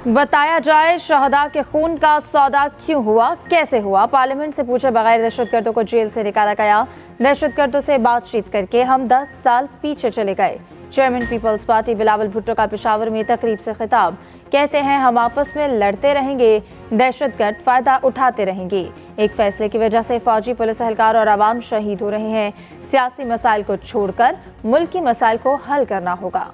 बताया जाए शहदा के खून का सौदा क्यों हुआ, कैसे हुआ। पार्लियामेंट से पूछे बगैर दहशतगर्दों को जेल से निकाला गया। दहशतगर्दों से बातचीत करके हम 10 साल पीछे चले गए। चेयरमैन पीपल्स पार्टी बिलावल भुट्टो का पेशावर में तकरीब से खिताब। कहते हैं हम आपस में लड़ते रहेंगे, दहशतगर्द फायदा उठाते रहेंगे। एक फैसले की वजह से फौजी, पुलिस एहलकार और आवाम शहीद हो रहे हैं। सियासी मसाइल को छोड़कर मुल्की मसाइल को हल करना होगा।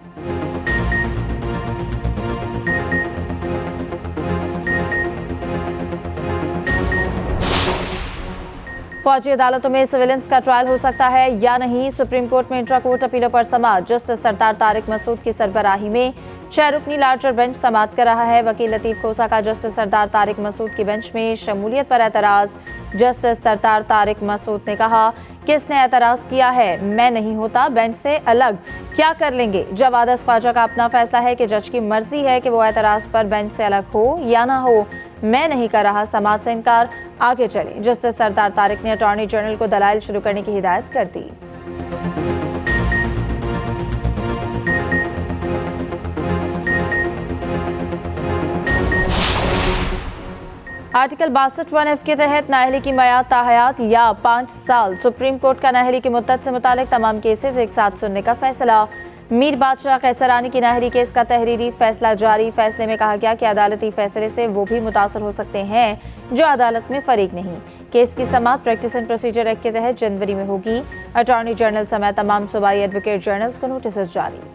फौजी अदालतों में सिविलियंस का ट्रायल हो सकता है या नहीं। सुप्रीम कोर्ट में इंट्रा कोर्ट अपीलों पर समाअत। जस्टिस सरदार तारिक मसूद की सरबराही में 6 रुकनी लार्जर बेंच समाअत कर रहा है। वकील लतीफ खोसा का जस्टिस सरदार तारिक मसूद की बेंच में शमूलियत पर एतराज। जस्टिस सरदार तारिक मसूद ने कहा, किसने एतराज किया है, मैं नहीं होता, बेंच से अलग क्या कर लेंगे। जवादस ख्वाजा का अपना फैसला है कि जज की मर्जी है कि वो एतराज पर बेंच से अलग हो या ना हो। मैं नहीं कर रहा समाअत से इनकार, आगे चलें। जस्टिस सरदार तारिक ने अटॉर्नी जनरल को दलाइल शुरू करने की हिदायत कर दी। आर्टिकल 62(1)(f) के तहत नाअहली की मयाद ताहयात या 5 साल। सुप्रीम कोर्ट का नाअहली की मुद्दत से मुतालिक तमाम केसेस एक साथ सुनने का फैसला। मीर बादशाह कैसरानी की नाअहली केस का तहरीरी फैसला जारी। फैसले में कहा गया कि अदालती फैसले से वो भी मुतासर हो सकते हैं जो अदालत में फरीक नहीं। केस की समाअत प्रैक्टिस एंड प्रोसीजर एक्ट के तहत जनवरी में होगी। अटॉर्नी जनरल समेत तमाम सूबाई एडवोकेट जनरल्स को नोटिस जारी।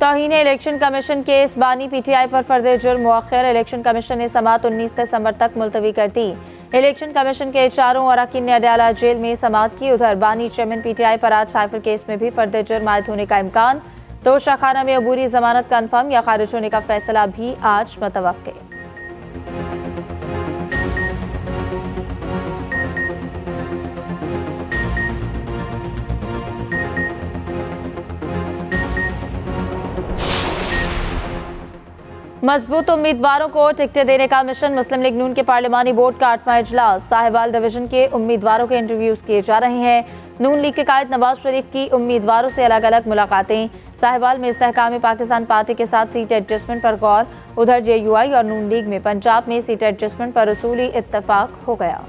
तौहीन इलेक्शन कमीशन केस बानी पीटीआई पर फर्दे जुर्म मुअख्खर। इलेक्शन कमीशन ने समाअत 19 दिसंबर तक मुलतवी कर दी। इलेक्शन कमीशन के चारों अरकान ने अडयाला जेल में समाअत की। उधर बानी चेयरमैन पीटीआई पर आज साइफर केस में भी फर्दे जुर्म आयद होने का इम्कान। तो शाखाना में अबूरी जमानत कन्फर्म या खारिज होने का फैसला भी आज मुतवक्के। मजबूत उम्मीदवारों को टिकटें देने का मिशन। मुस्लिम लीग नून के पार्लिमानी बोर्ड का 8वां इजलास। साहिवाल डिवीजन के उम्मीदवारों के इंटरव्यूज किए जा रहे हैं। नून लीग के कायद नवाज शरीफ की उम्मीदवारों से अलग अलग मुलाकातें। साहिवाल में इस्तेहकाम पाकिस्तान पार्टी के साथ सीट एडजस्टमेंट पर गौर। उधर JUI और नून लीग में पंजाब में सीट एडजस्टमेंट पर उसूली इत्तफाक हो गया।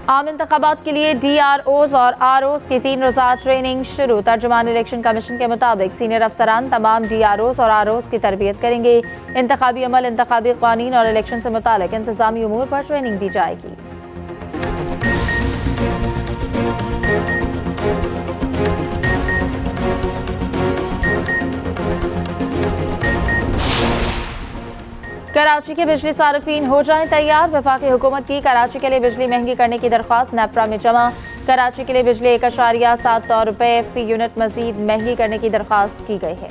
आम इंतखाबात के लिए DROs और ROs की 3 रोज़ा ट्रेनिंग शुरू। तर्जुमान इलेक्शन कमीशन के मुताबिक सीनियर अफसरान तमाम DROs और ROs की तरबियत करेंगे। इंतखाबी अमल, इंतखाबी कानून और इलेक्शन से मुतालिक इंतजामी उमूर पर ट्रेनिंग दी जाएगी। कराची के बिजली सार्फिन हो जाएं तैयार। वफाकी हुकूमत की कराची के लिए बिजली महंगी करने की दरख्वास्त नेपरा में जमा। कराची के लिए बिजली 1.7 रुपये फी यूनिट मजीद महंगी करने की दरख्वास्त की गई है।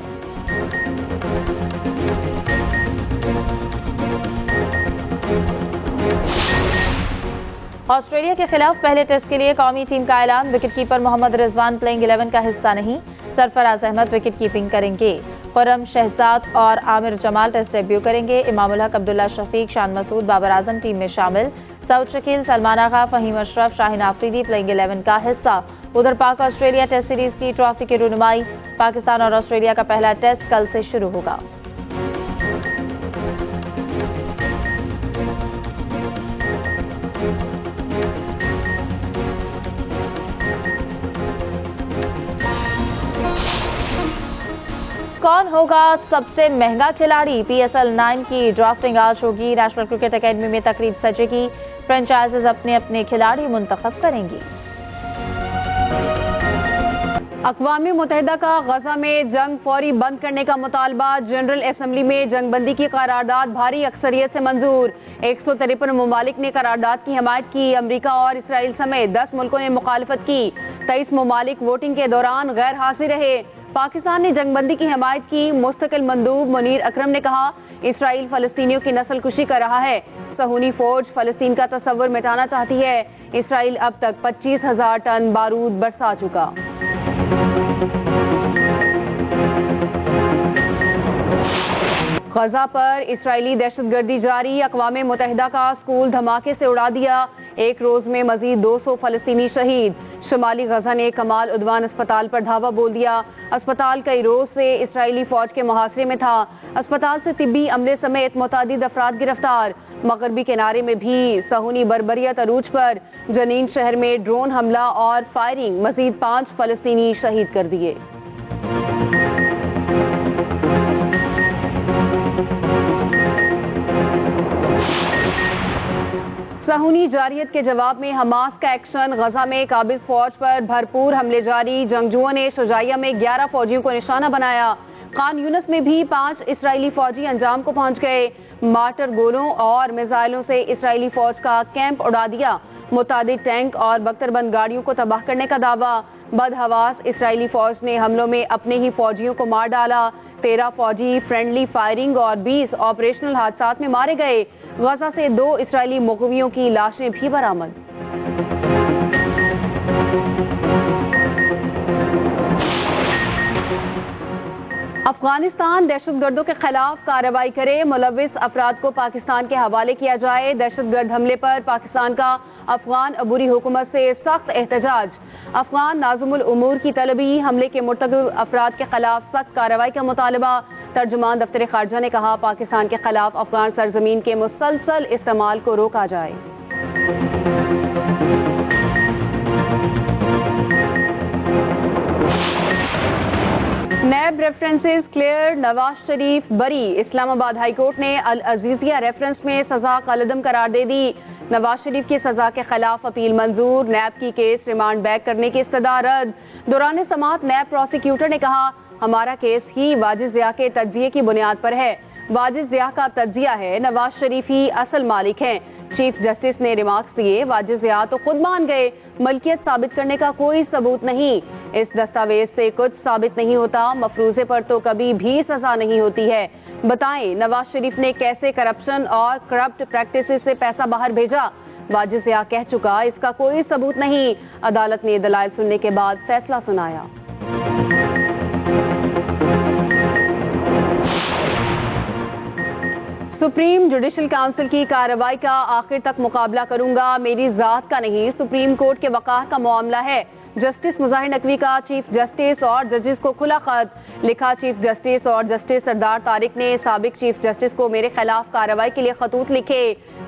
ऑस्ट्रेलिया के खिलाफ पहले टेस्ट के लिए कौमी टीम का ऐलान। विकेटकीपर मोहम्मद रिजवान प्लेइंग 11 का हिस्सा नहीं। सरफराज अहमद विकेट कीपिंग करेंगे। खुर्रम शहजाद और आमिर जमाल टेस्ट डेब्यू करेंगे। इमामुल हक, अब्दुल्ला शफीक, शान मसूद, बाबर आजम टीम में शामिल। सऊद शकील, सलमान आगा, फहीम अशरफ, शाहीन आफरीदी प्लेइंग 11 का हिस्सा। उधर पाक ऑस्ट्रेलिया टेस्ट सीरीज की ट्रॉफी की रुनुमाई। पाकिस्तान और ऑस्ट्रेलिया का पहला टेस्ट कल से शुरू होगा। कौन होगा सबसे महंगा खिलाड़ी? PSL 9 की ड्राफ्टिंग आज होगी। नेशनल क्रिकेट एकेडमी में तकरीब सजेगी। फ्रेंचाइजेस अपने अपने खिलाड़ी मुंतखब करेंगी। अक़वाम मुत्तहिदा का गजा में जंग फौरी बंद करने का मुतालबा। जनरल असम्बली में जंगबंदी की करारदाद भारी अक्सरियत से मंजूर। 153 ममालिक ने करारदाद की हमायत की। अमरीका और इसराइल समेत 10 मुल्कों ने मुखालफत की। 23 ममालिक वोटिंग के दौरान गैर हाजिर रहे। पाकिस्तान ने जंगबंदी की हिमायत की। मुस्तकिल मंदूब मुनीर अकरम ने कहा, इसराइल फलस्तीनियों की नस्ल कुशी कर रहा है। सहूनी फौज फलस्तीन का तस्वर मिटाना चाहती है। इसराइल अब तक 25,000 टन बारूद बरसा चुका। गजा पर इसराइली दहशतगर्दी जारी, अक़वाम मुत्तहिदा का स्कूल धमाके से उड़ा दिया। एक रोज में मजीद 200 फलस्तीनी शहीद। शुमाली गजा ने कमाल उद्वान अस्पताल पर धावा बोल दिया। अस्पताल कई रोज से इसराइली फौज के मुहासरे में था। अस्पताल से तिब्बी अमले समेत मुतादिद अफराद गिरफ्तार। मगरबी किनारे में भी सहूनी बर्बरियत अरूज पर। जनीन शहर में ड्रोन हमला और फायरिंग, मजीद 5 फलस्तीनी शहीद कर दिए। सहूनी जारियत के जवाब में हमास का एक्शन। गजा में काबिज फौज पर भरपूर हमले जारी। जंगजुओं ने शुजाइया में 11 फौजियों को निशाना बनाया। खान यूनिस में भी 5 इसराइली फौजी अंजाम को पहुंच गए। मार्टर गोलों और मिसाइलों से इसराइली फौज का कैंप उड़ा दिया। मुतादिद टैंक और बख्तरबंद गाड़ियों को तबाह करने का दावा। बदहवास इसराइली फौज ने हमलों में अपने ही फौजियों को मार डाला। 13 फौजी फ्रेंडली फायरिंग और 20 ऑपरेशनल हादसात में मारे गए। गजा से 2 इसराइली मुक़व्वियों की लाशें भी बरामद। अफगानिस्तान दहशतगर्दों के खिलाफ कार्रवाई करे, मुलविस अफराद को पाकिस्तान के हवाले किया जाए। दहशतगर्द हमले पर पाकिस्तान का अफगान अबूरी हुकूमत से सख्त एहतजाज। अफगान नाज़िमुल उमूर की तलबी, हमले के मुर्तकिब अफराद के खिलाफ सख्त कार्रवाई का मुतालबा। तर्जुमान दफ्तर खारजा ने कहा, पाकिस्तान के खिलाफ अफगान सरजमीन के मुसलसल इस्तेमाल को रोका जाए। नैब रेफरेंसेस क्लियर, नवाज शरीफ बरी। इस्लामाबाद हाईकोर्ट ने अल अजीजिया रेफरेंस में सजा कलअदम करार दे दी। नवाज शरीफ की सजा के खिलाफ अपील मंजूर। नैब की केस रिमांड बैक करने की इस्तदा रद्द। दौरान समाअत नैब प्रोसिक्यूटर ने कहा, हमारा केस ही वाजिद ज़िया के तज्जिए की बुनियाद पर है। वाजिद ज़िया का तज्जिया है, नवाज शरीफ ही असल मालिक हैं। चीफ जस्टिस ने रिमार्क्स दिए, वाजिद ज़िया तो खुद मान गए, मलकियत साबित करने का कोई सबूत नहीं। इस दस्तावेज से कुछ साबित नहीं होता, मफरूजे पर तो कभी भी सजा नहीं होती है। बताएं, नवाज शरीफ ने कैसे करप्शन और करप्ट प्रैक्टिसेस से पैसा बाहर भेजा? वाजिद ज़िया कह चुका, इसका कोई सबूत नहीं। अदालत ने दलाइल सुनने के बाद फैसला सुनाया। सुप्रीम जुडिशल काउंसिल की कार्रवाई का आखिर तक मुकाबला करूंगा, मेरी जात का नहीं, सुप्रीम कोर्ट के वक़ार का मामला है। जस्टिस मुज़ाहिर नकवी का चीफ जस्टिस और जजेस को खुला खत लिखा। चीफ जस्टिस और जस्टिस सरदार तारिक ने साबिक चीफ जस्टिस को मेरे खिलाफ कार्रवाई के लिए खतूत लिखे।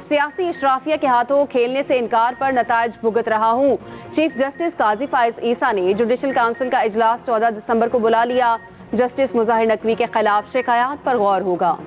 सियासी इशराफिया के हाथों खेलने से इनकार पर नताइज भुगत रहा हूँ। चीफ जस्टिस काजी फाइज ईसा ने जुडिशल काउंसिल का इजलास 14 दिसंबर को बुला लिया। जस्टिस मुज़ाहिर नकवी के खिलाफ शिकायत पर गौर होगा।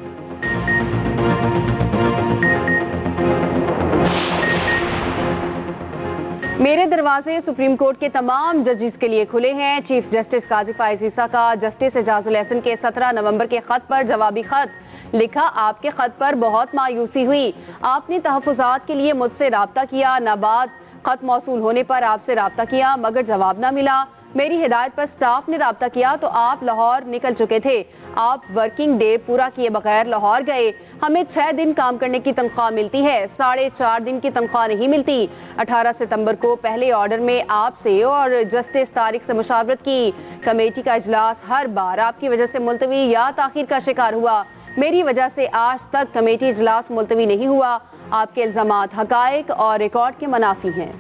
मेरे दरवाजे सुप्रीम कोर्ट के तमाम जजेस के लिए खुले हैं। चीफ जस्टिस काजी फाइज ईसा का जस्टिस एजाजुल एहसन के 17 नवंबर के खत पर जवाबी खत लिखा। आपके खत पर बहुत मायूसी हुई, आपने तहफ़्फ़ुज़ात के लिए मुझसे राब्ता किया, नाबाद खत मौसूल होने पर आपसे राब्ता किया मगर जवाब न मिला। मेरी हिदायत पर स्टाफ ने राब्ता किया तो आप लाहौर निकल चुके थे। आप वर्किंग डे पूरा किए बगैर लाहौर गए। हमें 6 दिन काम करने की तनख्वाह मिलती है, 4.5 दिन की तनख्वाह नहीं मिलती। 18 सितंबर को पहले ऑर्डर में आपसे और जस्टिस तारिक से मुशावरत की। कमेटी का इजलास हर बार आपकी वजह से मुलतवी या ताखीर का शिकार हुआ। मेरी वजह से आज तक कमेटी इजलास मुलतवी नहीं हुआ। आपके इल्जामात हकायक और रिकॉर्ड के मुनाफी हैं।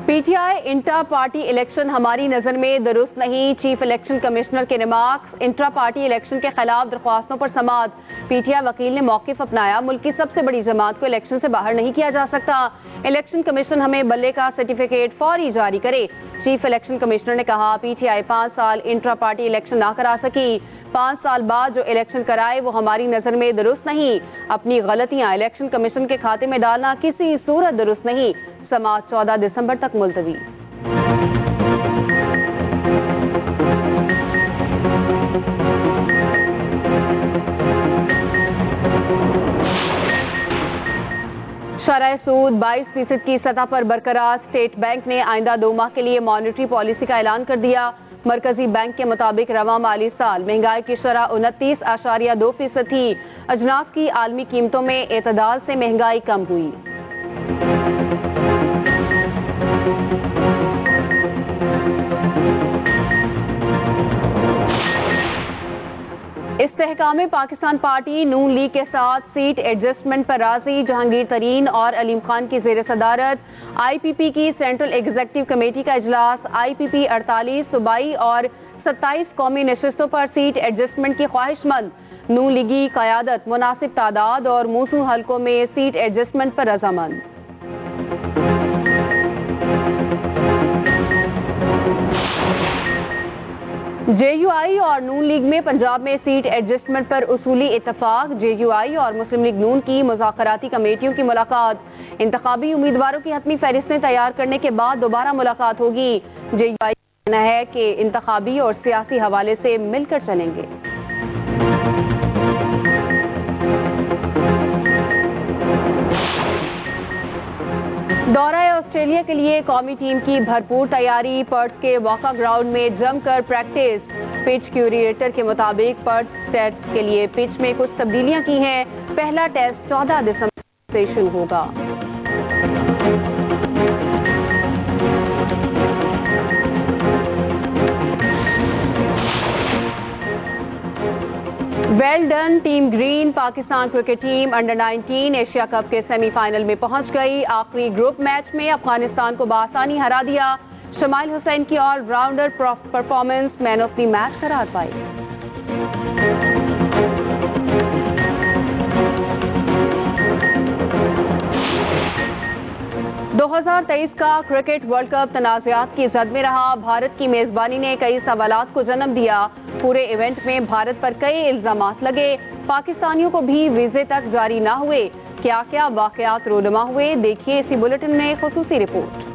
पीटीआई इंट्रा पार्टी इलेक्शन हमारी नजर में दुरुस्त नहीं। चीफ इलेक्शन कमिश्नर के रिमार्क्स। इंट्रा पार्टी इलेक्शन के खिलाफ दरख्वास्तों पर समाअत। पीटीआई वकील ने मौकिफ अपनाया, मुल्क की सबसे बड़ी जमात को इलेक्शन से बाहर नहीं किया जा सकता। इलेक्शन कमीशन हमें बल्ले का सर्टिफिकेट फौरी जारी करे। चीफ इलेक्शन कमिश्नर ने कहा, पीटीआई 5 साल इंट्रा पार्टी इलेक्शन ना करा सकी। 5 साल बाद जो इलेक्शन कराए वो हमारी नजर में दुरुस्त नहीं। अपनी गलतियां इलेक्शन कमीशन के खाते में डालना किसी सूरत दुरुस्त नहीं। समाअत 14 दिसंबर तक मुलतवी। शरह सूद 22% की सतह पर बरकरार। स्टेट बैंक ने आइंदा 2 माह के लिए मॉनेटरी पॉलिसी का ऐलान कर दिया। मरकजी बैंक के मुताबिक रवां माली साल महंगाई की शरह 29.2% थी। अजनास की आलमी कीमतों में एतदाल से महंगाई कम हुई। इस्तेहकाम पाकिस्तान पार्टी नून लीग के साथ सीट एडजस्टमेंट पर राजी। जहांगीर तरीन और अलीम खान की ज़ेर सदारत IPP की सेंट्रल एग्जीक्यूटिव कमेटी का इजलास। IPP 48 सूबाई और 27 कौमी नशिस्तों पर सीट एडजस्टमेंट की ख्वाहिशमंद। नून लीगी क़यादत मुनासिब तादाद और मौसू हलकों में सीट एडजस्टमेंट पर रजामंद। JUI और नून लीग में पंजाब में सीट एडजस्टमेंट पर उसूली इत्तफाक। JUI और मुस्लिम लीग नून की मुज़ाकराती कमेटियों की मुलाकात। इंतखाबी उम्मीदवारों की हतमी फहरिस्तें तैयार करने के बाद दोबारा मुलाकात होगी। JUI का कहना है कि इंतखाबी और सियासी हवाले से मिलकर चलेंगे। दौरा ऑस्ट्रेलिया के लिए कौमी टीम की भरपूर तैयारी। पर्थ के वाका ग्राउंड में जमकर प्रैक्टिस। पिच क्यूरेटर के मुताबिक पर्थ टेस्ट के लिए पिच में कुछ तब्दीलियां की हैं। पहला टेस्ट 14 दिसंबर से शुरू होगा। Well done team green. Pakistan cricket team under 19 Asia cup के सेमीफाइनल में पहुंच गई। आखिरी ग्रुप मैच में अफगानिस्तान को बआसानी हरा दिया। शमाइल हुसैन की allrounder performance man of the match करार पाई। दो 2023 का क्रिकेट वर्ल्ड कप तनाज़ात की जद में रहा। भारत की मेजबानी ने कई सवालात को जन्म दिया। पूरे इवेंट में भारत पर कई इल्जामात लगे। पाकिस्तानियों को भी वीजे तक जारी ना हुए। क्या क्या वाकयात रोनुमा हुए, देखिए इसी बुलेटिन में खुसूसी रिपोर्ट।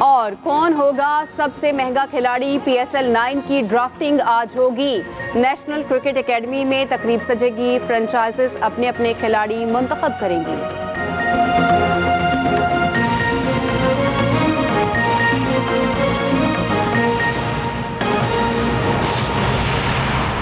और कौन होगा सबसे महंगा खिलाड़ी? PSL 9 की ड्राफ्टिंग आज होगी। नेशनल क्रिकेट एकेडमी में तकरीब सजेगी। फ्रेंचाइजेस अपने अपने खिलाड़ी मुंतखब करेंगी।